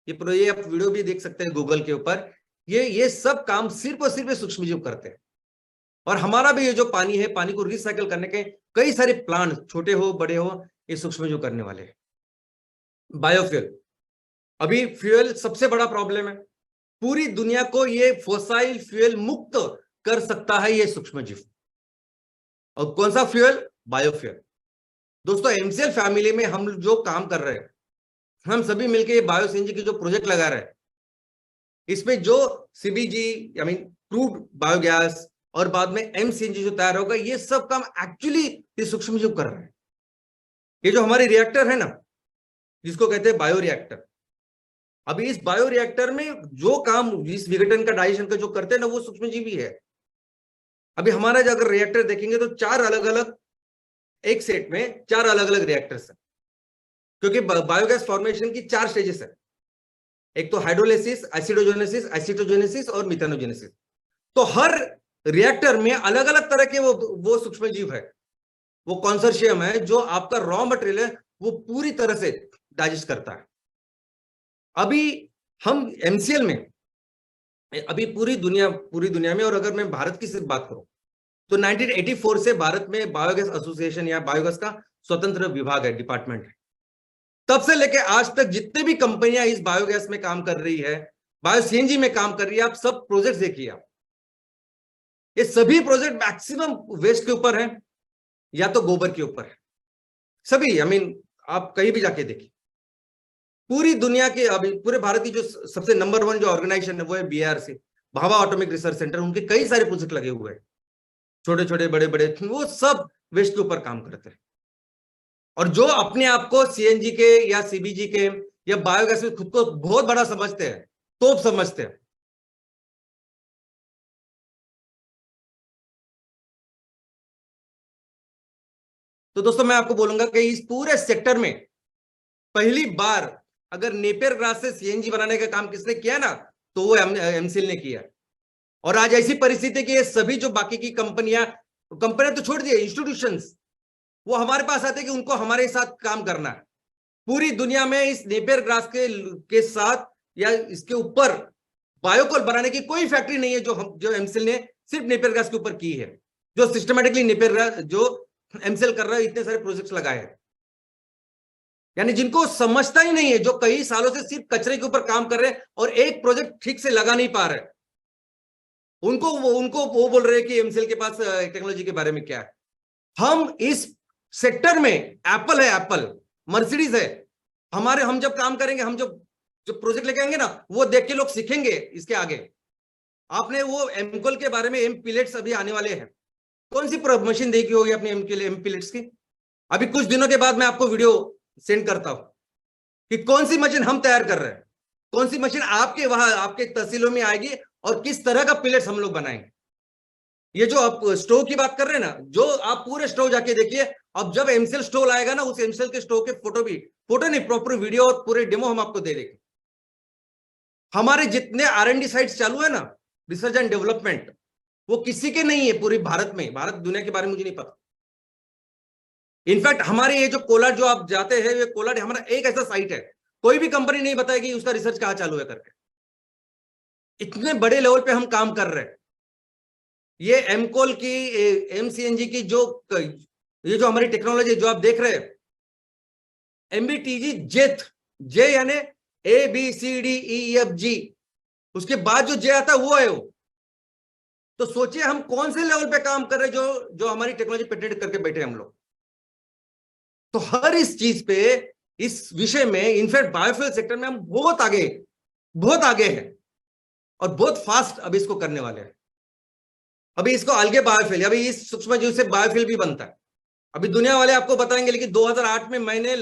ये आप वीडियो भी देख सकते हैं गूगल के ऊपर। ये सब काम सिर्फ और सिर्फ सूक्ष्म जीव करते हैं। और हमारा भी ये जो पानी है, पानी को रिसाइकल करने के कई सारे प्लांट, छोटे हो बड़े हो, ये सूक्ष्म जीव करने वाले हैं। बायोफ्यूल, अभी फ्यूल सबसे बड़ा प्रॉब्लम है, पूरी दुनिया को ये फोसाइल फ्यूल मुक्त कर सकता है ये सूक्ष्म जीव। और कौन सा फ्यूल? बायोफ्यूल। दोस्तों एमसीएल फैमिली में हम जो काम कर रहे हैं, हम सभी मिलकर ये बायो सीएनजी की जो प्रोजेक्ट लगा रहे हैं, इसमें जो CBG I mean crude biogas और बाद में एमसीएनजी जो तैयार होगा, ये सब काम एक्चुअली ये सूक्ष्म जीव कर रहे हैं। ये जो हमारे रिएक्टर है ना, जिसको कहते हैं बायो रिएक्टर, अभी इस बायो रिएक्टर में जो काम, इस विघटन का, डाइजेशन का जो करते हैं ना, वो सूक्ष्म जीव ही है। अभी हमारा जो अगर रिएक्टर देखेंगे तो 4 अलग अलग, एक सेट में 4 अलग अलग रिएक्टर्स है, क्योंकि बायोगैस फॉर्मेशन की 4 स्टेजेस है। एक तो हाइड्रोलिसिस, एसिडोजेनेसिस, एसिटोजेनेसिस और मिथेनोजेनेसिस। तो हर रिएक्टर में अलग अलग तरह के वो सूक्ष्म जीव है, वो कंसोर्शियम है जो आपका रॉ मटेरियल है वो पूरी तरह से डाइजेस्ट करता है। अभी हम एमसीएल में, अभी पूरी दुनिया में, और अगर मैं भारत की सिर्फ बात करूं तो 1984 से भारत में बायोगैस एसोसिएशन या बायोगैस का स्वतंत्र विभाग है, डिपार्टमेंट है। तब से लेके आज तक जितने भी कंपनियां इस बायोगैस में काम कर रही है, बायो सीएनजी में काम कर रही है, आप सब प्रोजेक्ट देखिए। आप ये सभी प्रोजेक्ट मैक्सिमम वेस्ट के ऊपर है या तो गोबर के ऊपर है, सभी। आई मीन आप कहीं भी जाके देखिए, पूरी दुनिया के, अभी पूरे भारत की जो सबसे नंबर 1 जो ऑर्गेनाइजेशन है वो है BIRC, Bhabha atomic research centre. उनके कई सारे प्रोजेक्ट लगे हुए हैं, छोटे छोटे बड़े बड़े, वो सब वेस्ट के ऊपर काम करते हैं। और जो अपने आप को CNG के या CBG के या बायोगैस में खुद को बहुत बड़ा समझते हैं, तोप समझते हैं। तो दोस्तों मैं आपको बोलूंगा कि इस पूरे सेक्टर में पहली बार अगर नेपियर ग्रास से CNG बनाने का काम किसने किया ना, तो वो एमसीएल ने किया। और आज ऐसी परिस्थिति कि ये सभी जो बाकी की कंपनियां तो छोड़ दिए, इंस्टीट्यूशंस वो हमारे पास आते हैं कि उनको हमारे साथ काम करना है। पूरी दुनिया में इस नेपियर ग्रास के साथ या इसके ऊपर बायोकोल बनाने की कोई फैक्ट्री नहीं है जो एमसीएल ने सिर्फ नेपियर ग्रास के ऊपर की है, जो सिस्टमेटिकली नेपियर ग्रास जो एमसीएल कर रहा है, इतने सारे प्रोजेक्ट्स लगाए हैं। यानी जिनको समझता ही नहीं है, जो कई सालों से सिर्फ कचरे के ऊपर काम कर रहे हैं और एक प्रोजेक्ट ठीक से लगा नहीं पा रहे, उनको वो बोल रहे हैं कि एमसीएल के पास टेक्नोलॉजी के बारे में क्या है। हम इस सेक्टर में एप्पल है, एप्पल मर्सिडीज है, हम जब काम करेंगे, हम जब प्रोजेक्ट लेके आएंगे ना, वो देख के लोग सीखेंगे इसके आगे। आपने वो एमकोल के बारे में, एम पिलेट्स अभी आने वाले हैं, कौन सी मशीन देखी होगी अपनी एम पिलेट्स की? अभी कुछ दिनों के बाद मैं आपको वीडियो सेंड करता हूं कि कौन सी मशीन हम तैयार कर रहे हैं, कौन सी मशीन आपके वहां आपके तहसीलों में आएगी और किस तरह का पिलेट्स हम लोग बनाएंगे। ये जो आप स्टोव की बात कर रहे हैं ना, जो आप पूरे स्टोव जाके देखिए, अब जब एमसीएल स्टोव आएगा ना, उस एमसीएल के स्टोव के फोटो नहीं, प्रॉपर वीडियो और पूरे डेमो हम आपको दे देंगे। हमारे जितने R&D साइट्स चालू है ना, रिसर्च एंड डेवलपमेंट, वो किसी के नहीं है पूरी भारत में। भारत दुनिया के बारे में मुझे नहीं पता। इनफैक्ट हमारे ये जो कोलार जो आप जाते हैं, ये कोलार हमारा एक ऐसा साइट है, कोई भी कंपनी नहीं बताएगी उसका रिसर्च कहां चालू है करके। इतने बड़े लेवल पे हम काम कर रहे हैं। ये एमकोल की, MCNG की ये जो हमारी टेक्नोलॉजी जो आप देख रहे हैं, MBTG जेथ, जे यानी ABCDEFG, उसके बाद जो जे आता है वो है वो। तो सोचिए हम कौन से लेवल पे काम कर रहे हैं, जो हमारी टेक्नोलॉजी पेटेंट करके बैठे हम लोग। तो हर इस चीज पे, इस विषय में, इनफैक्ट बायोफ्यूल सेक्टर में हम बहुत आगे हैं और बहुत फास्ट अभी इसको करने वाले हैं। अभी इसको अलगे बायोफ्यूल, अभी इस सूक्ष्म जीव से बायोफ्यूल भी बनता है, अभी दुनिया वाले आपको बताएंगे। लेकिन 2008 में मैंने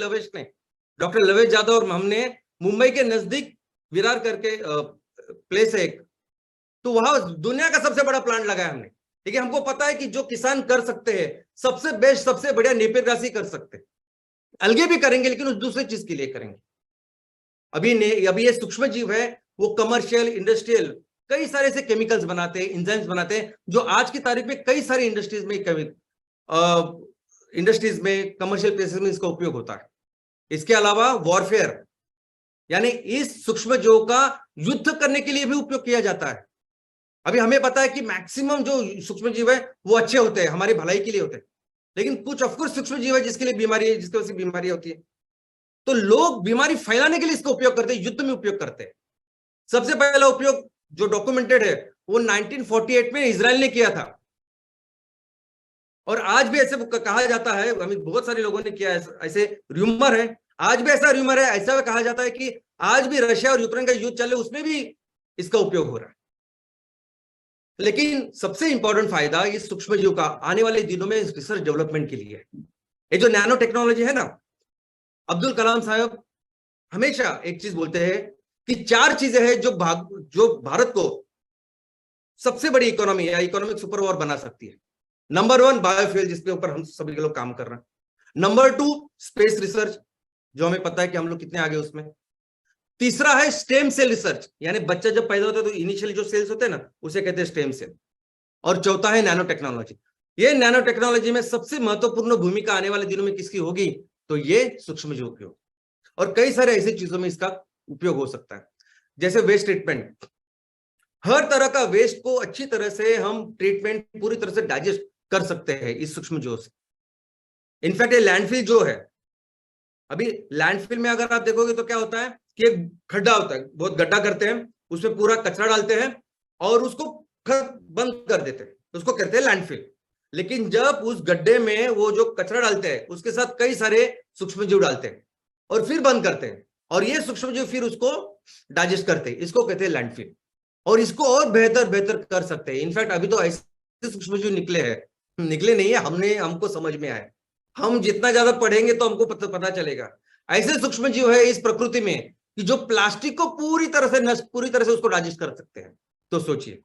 डॉक्टर लवेश यादव और हमने मुंबई के नजदीक विरार करके प्लेस है एक, तो वहां दुनिया का सबसे बड़ा प्लांट लगाया हमने। लेकिन हमको पता है कि जो किसान कर सकते हैं, सबसे बेस्ट, सबसे बढ़िया नेपियर ग्रास ही कर सकते हैं। अलगे भी करेंगे लेकिन उस दूसरे चीज के लिए करेंगे। अभी ये सूक्ष्म जीव है, वो कमर्शियल, इंडस्ट्रियल कई सारे से केमिकल्स बनाते हैं, एंजाइम्स बनाते हैं, जो आज की तारीख में कई सारी इंडस्ट्रीज में कमर्शियल प्लेसेस में इसका उपयोग होता है। इसके अलावा वॉरफेयर, यानी इस सूक्ष्म जीवों का युद्ध करने के लिए भी उपयोग किया जाता है। अभी हमें पता है कि मैक्सिमम जो सूक्ष्म जीव है वो अच्छे होते हैं, हमारी भलाई के लिए होते हैं, लेकिन कुछ ऑफकोर्स सूक्ष्म जीव है जिसके लिए बीमारी है, जिसकी वजह से बीमारी होती है। तो लोग बीमारी फैलाने के लिए इसका उपयोग करते हैं, युद्ध में उपयोग करते हैं। सबसे पहला उपयोग जो डॉक्यूमेंटेड है वो 1948 में इजराइल ने किया था, और आज भी ऐसे कहा जाता है, हमें बहुत सारे लोगों ने किया है, ऐसे र्यूमर है, आज भी ऐसा र्यूमर है, ऐसा कहा जाता है कि आज भी रशिया और यूक्रेन का युद्ध चल रहा है, उसमें भी इसका उपयोग हो रहा है। लेकिन सबसे इंपॉर्टेंट फायदा इस सूक्ष्म जीव का आने वाले दिनों में रिसर्च डेवलपमेंट के लिए है। ये जो नैनो टेक्नोलॉजी है ना, अब्दुल कलाम साहब हमेशा एक चीज बोलते हैं कि 4 चीजें हैं जो भारत को सबसे बड़ी इकोनॉमी या इकोनॉमिक सुपर पावर बना सकती है। नंबर 1 बायोफ्यूल, जिसके ऊपर हम सभी लोग काम कर रहे हैं। नंबर 2 स्पेस रिसर्च, जो हमें पता है कि हम लोग कितने आगे उसमें। तीसरा है स्टेम सेल रिसर्च, यानी बच्चा जब पैदा होता है तो इनिशियली जो सेल्स होते हैं ना, उसे कहते हैं स्टेम सेल। और चौथा है नैनो टेक्नोलॉजी। ये नैनो टेक्नोलॉजी में सबसे महत्वपूर्ण भूमिका आने वाले दिनों में किसकी होगी, तो ये सूक्ष्म जीवों की होगी। और कई सारे ऐसी चीजों में इसका उपयोग हो सकता है, जैसे वेस्ट ट्रीटमेंट। हर तरह का वेस्ट को अच्छी तरह से हम ट्रीटमेंट पूरी तरह से डाइजेस्ट कर सकते हैं इस सूक्ष्म जीवों से। इनफैक्ट ये लैंडफिल जो है, अभी लैंडफिल में अगर आप देखोगे तो क्या होता है कि एक खड्डा होता है, बहुत गड्ढा करते हैं, उसमें पूरा कचरा डालते हैं और उसको बंद कर देते हैं, उसको कहते हैं लैंडफिल। लेकिन जब उस गड्ढे में वो जो कचरा डालते हैं उसके साथ कई सारे सूक्ष्म जीव डालते हैं और फिर बंद करते हैं, और ये सूक्ष्मजीव फिर उसको डाइजेस्ट करते हैं, इसको कहते हैं लैंडफिल। और इसको और बेहतर बेहतर कर सकते हैं। इनफैक्ट अभी तो ऐसे सूक्ष्मजीव निकले हैं, निकले नहीं है, हमको समझ में आए। हम जितना ज्यादा पढ़ेंगे तो हमको पता चलेगा। ऐसे सूक्ष्मजीव है इस प्रकृति में कि जो प्लास्टिक को पूरी तरह से उसको डाइजेस्ट कर सकते हैं। तो सोचिए,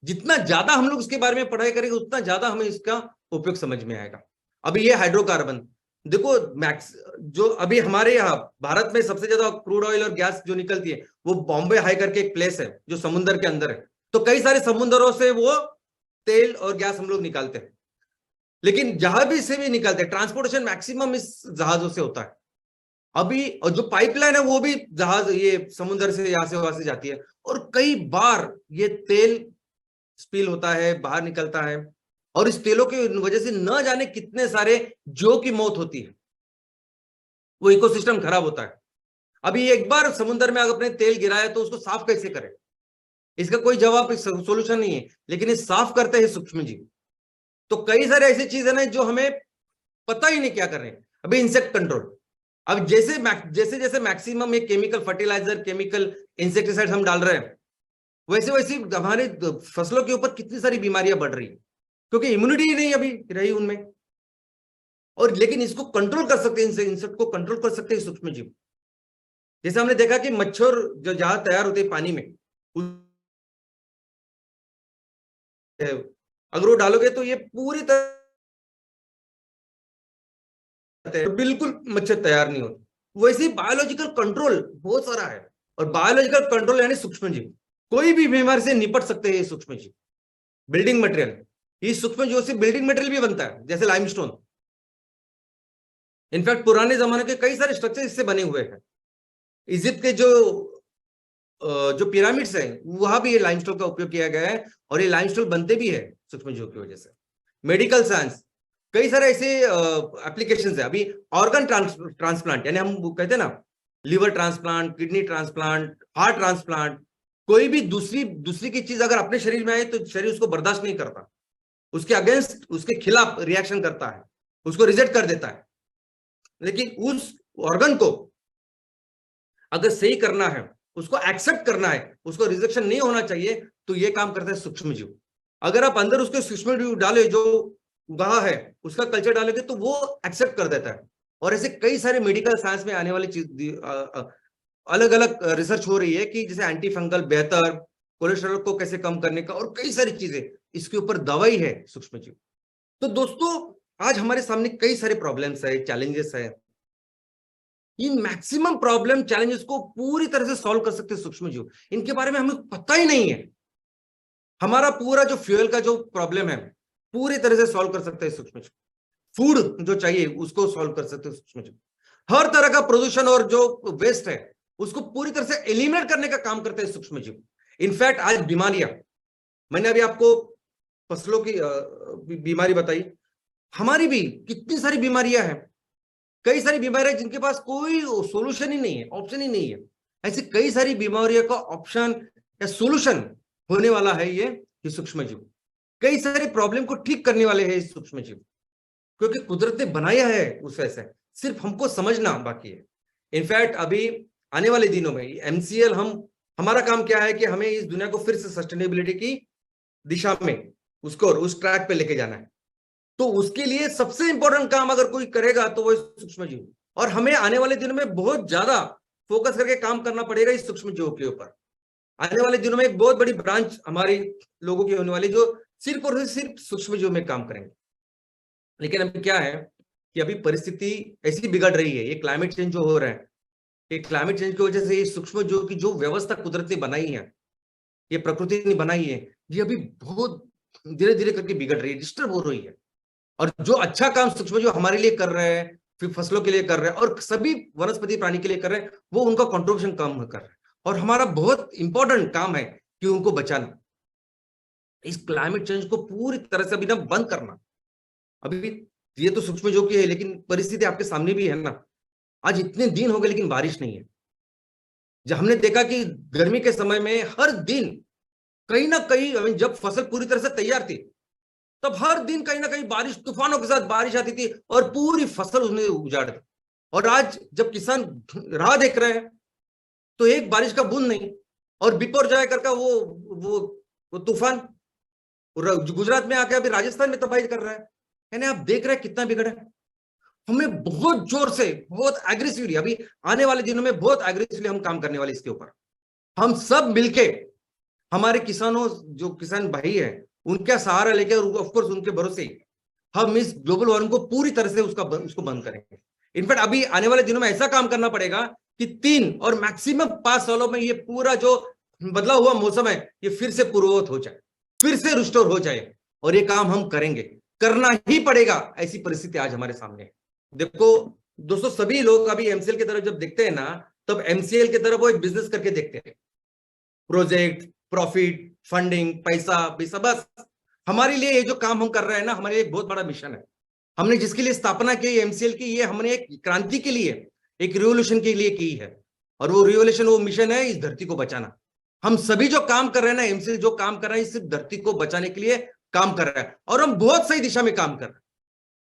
जितना ज्यादा हम लोग उसके बारे में पढ़ाई करेंगे उतना ज्यादा हमें इसका उपयोग समझ में आएगा। अभी ये हाइड्रोकार्बन देखो, मैक्स जो अभी हमारे यहाँ भारत में सबसे ज्यादा क्रूड ऑयल और गैस जो निकलती है वो बॉम्बे हाई करके एक प्लेस है जो समुद्र के अंदर है। तो कई सारे समुद्रों से वो तेल और गैस हम लोग निकालते हैं, लेकिन जहां भी से भी निकालते हैं ट्रांसपोर्टेशन मैक्सिमम इस जहाजों से होता है। अभी और जो पाइपलाइन है वो भी जहाज ये समुद्र से यहां से वहां से जाती है, और कई बार ये तेल स्पिल होता है, बाहर निकलता है, और इस तेलों की वजह से न जाने कितने सारे जीवों की मौत होती है, वो इकोसिस्टम खराब होता है। अभी एक बार समुद्र में अगर अपने तेल गिराया तो उसको साफ कैसे करें, इसका कोई जवाब सोल्यूशन नहीं है, लेकिन ये साफ करते हैं सूक्ष्मजीव। तो कई सारे ऐसी चीजें ना जो हमें पता ही नहीं क्या कर रहे हैं। अभी इंसेक्ट कंट्रोल, अब जैसे जैसे मैक्सिमम ये केमिकल फर्टिलाइजर, केमिकल इंसेक्टिसाइड हम डाल रहे हैं, वैसे वैसे हमारे फसलों के ऊपर कितनी सारी बीमारियां बढ़ रही है, क्योंकि इम्यूनिटी ही नहीं अभी रही उनमें। और लेकिन इसको कंट्रोल कर सकते हैं, इंसेक्ट को कंट्रोल कर सकते हैं सूक्ष्मजीव। जैसे हमने देखा कि मच्छर जो जहां तैयार होते हैं पानी में, अगर वो डालोगे तो ये पूरी तरह बिल्कुल मच्छर तैयार नहीं होते। वैसे ही बायोलॉजिकल कंट्रोल बहुत सारा है, और बायोलॉजिकल कंट्रोल यानी सूक्ष्मजीव कोई भी बीमारी से निपट सकते हैं। ये सूक्ष्मजीव बिल्डिंग मटेरियल, इस सूक्ष्मजीव से बिल्डिंग मटेरियल भी बनता है, जैसे लाइमस्टोन। इनफैक्ट पुराने जमाने के कई सारे स्ट्रक्चर इससे बने हुए हैं। इजिप्ट के जो पिरामिड्स हैं वहां भी ये लाइमस्टोन का उपयोग किया गया है, और ये लाइमस्टोन बनते भी है सूक्ष्मजीव की वजह से। मेडिकल साइंस, कई सारे ऐसे एप्लीकेशंस है। अभी ऑर्गन ट्रांसप्लांट, यानी हम कहते हैं ना liver transplant, kidney transplant, heart transplant, कोई भी दूसरी की चीज अगर अपने शरीर में आए तो शरीर उसको बर्दाश्त नहीं करता, उसके अगेंस्ट, उसके खिलाफ रिएक्शन करता है, उसको रिजेक्ट कर देता है। लेकिन उस ऑर्गन को अगर सही करना है, उसको एक्सेप्ट करना है, उसको रिजेक्शन नहीं होना चाहिए, तो ये काम करता है सूक्ष्मजीव। अगर आप अंदर उसके सूक्ष्मजीव डाले, जो उगा है उसका कल्चर डालोगे तो वो एक्सेप्ट कर देता है। और ऐसे कई सारे मेडिकल साइंस में आने वाली चीज अलग अलग रिसर्च हो रही है कि जैसे एंटी फंगल बेहतर, कोलेस्ट्रॉल को कैसे कम करने का, और कई सारी चीजें इसके ऊपर दवाई है सूक्ष्मजीव। तो दोस्तों आज हमारे सामने कई सारे प्रॉब्लम्स है, चैलेंजेस है। इन मैक्सिमम प्रॉब्लम चैलेंजेस को पूरी तरह से सॉल्व कर सकते हैं सूक्ष्मजीव। इनके बारे में हमें पता ही नहीं है। हमारा पूरा जो फ्यूल का जो प्रॉब्लम है पूरी तरह से सॉल्व कर सकते हैं सूक्ष्मजीव। फूड जो चाहिए उसको सॉल्व कर सकते हैं सूक्ष्मजीव। हर तरह का प्रदूषण और जो वेस्ट है उसको पूरी तरह से एलिमिनेट करने का काम करते हैं सूक्ष्मजीव। इनफैक्ट आज बीमारियां, मैंने अभी आपको फसलों की बीमारी बताई, हमारी भी कितनी सारी बीमारियां हैं। कई सारी बीमारियां जिनके पास कोई सोल्यूशन ही नहीं है, ऑप्शन ही नहीं है। ऐसी कई सारी बीमारियों का ऑप्शन या सोल्यूशन होने वाला है ये सूक्ष्मजीव। कई सारे प्रॉब्लम को ठीक करने वाले हैं इस सूक्ष्मजीव, क्योंकि कुदरत ने बनाया है उस वैसे, सिर्फ हमको समझना बाकी है। इनफैक्ट अभी आने वाले दिनों में एमसीएल, हमारा काम क्या है कि हमें इस दुनिया को फिर से सस्टेनेबिलिटी की दिशा में उसको उस ट्रैक पे लेके जाना है। तो उसके लिए सबसे इंपॉर्टेंट काम अगर कोई करेगा तो वो सूक्ष्मजीव, और हमें आने वाले दिनों में बहुत ज्यादा फोकस करके काम करना पड़ेगा इस सूक्ष्मजीव के ऊपर। आने वाले दिनों में एक बहुत बड़ी ब्रांच हमारी लोगों की होने वाली, जो सिर्फ और सिर्फ सूक्ष्मजीव में काम करेंगे। लेकिन अभी क्या है कि अभी परिस्थिति ऐसी बिगड़ रही है, ये क्लाइमेट चेंज जो हो रहा है, ये क्लाइमेट चेंज की वजह से ये सूक्ष्मजीव की जो व्यवस्था कुदरत ने बनाई है, ये प्रकृति ने बनाई है, ये अभी बहुत धीरे धीरे करके बिगड़ रही है, डिस्टर्ब हो रही है। और जो अच्छा काम सूक्ष्मजीव हमारे लिए कर रहे हैं, फिर फसलों के लिए कर रहे हैं, और सभी वनस्पति प्राणी के लिए कर रहे हैं, वो उनका कॉन्ट्रीब्यूशन कम कर रहे हैं। और हमारा बहुत इंपॉर्टेंट काम है कि उनको बचाना, इस क्लाइमेट चेंज को पूरी तरह से अभी ना बंद करना। अभी ये तो सूक्ष्मजीव की है, लेकिन परिस्थिति आपके सामने भी है ना। आज इतने दिन हो गए लेकिन बारिश नहीं है। जब हमने देखा कि गर्मी के समय में हर दिन कहीं ना कहीं, जब फसल पूरी तरह से तैयार थी, तब हर दिन कहीं ना कहीं बारिश, तूफानों के साथ बारिश आती थी और पूरी फसल उसने उजाड़ दी। और आज जब किसान राह देख रहे हैं तो एक बारिश का बूंद नहीं, और बिपोर जाए करके वो तूफान गुजरात में आके अभी राजस्थान में तबाही कर रहा है। यानी आप देख रहे हैं कितना बिगड़ा है। हमें बहुत जोर से, बहुत एग्रेसिवली, अभी आने वाले दिनों में बहुत एग्रेसिवली हम काम करने वाले इसके ऊपर। हम सब मिलके हमारे किसानों, जो किसान भाई है, उनका सहारा लेके और ऑफकोर्स उनके भरोसे हम इस ग्लोबल वार्मिंग को पूरी तरह से उसको बंद करेंगे। इनफैक्ट अभी आने वाले दिनों में ऐसा काम करना पड़ेगा कि 3 और मैक्सिमम 5 सालों में ये पूरा जो बदला हुआ मौसम है ये फिर से पूर्ववत हो जाए, फिर से रिस्टोर हो जाए। और ये काम हम करेंगे, करना ही पड़ेगा। ऐसी परिस्थिति आज हमारे सामने है। देखो दोस्तों, सभी लोग अभी एमसीएल की तरफ जब देखते हैं ना, तब एमसीएल की तरफ वो एक बिजनेस करके देखते हैं, प्रोजेक्ट, प्रॉफिट, फंडिंग, पैसा बस। हमारे लिए ये जो काम हम कर रहे हैं ना, हमारे लिए एक बहुत बड़ा मिशन है। हमने जिसके लिए स्थापना की एमसीएल की, ये हमने एक क्रांति के लिए, एक रिवोल्यूशन के लिए की है। और वो रिवोल्यूशन, वो मिशन है इस धरती को बचाना। हम सभी जो काम कर रहे हैं ना, एमसीएल जो काम कर रहा है, सिर्फ धरती को बचाने के लिए काम कर रहा है। और हम बहुत सही दिशा में काम कर रहे हैं,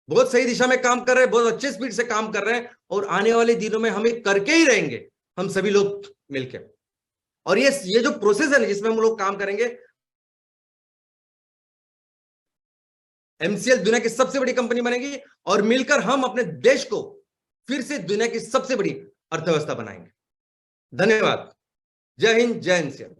बहुत सही दिशा में काम कर रहे हैं, बहुत अच्छे स्पीड से काम कर रहे हैं। और आने वाले दिनों में हमें करके ही रहेंगे, हम सभी लोग मिलकर। और ये जो प्रोसेस है ना, जिसमें हम लोग काम करेंगे, एमसीएल दुनिया की सबसे बड़ी कंपनी बनेगी और मिलकर हम अपने देश को फिर से दुनिया की सबसे बड़ी अर्थव्यवस्था बनाएंगे। धन्यवाद। जय हिंद, जय एमसीएल।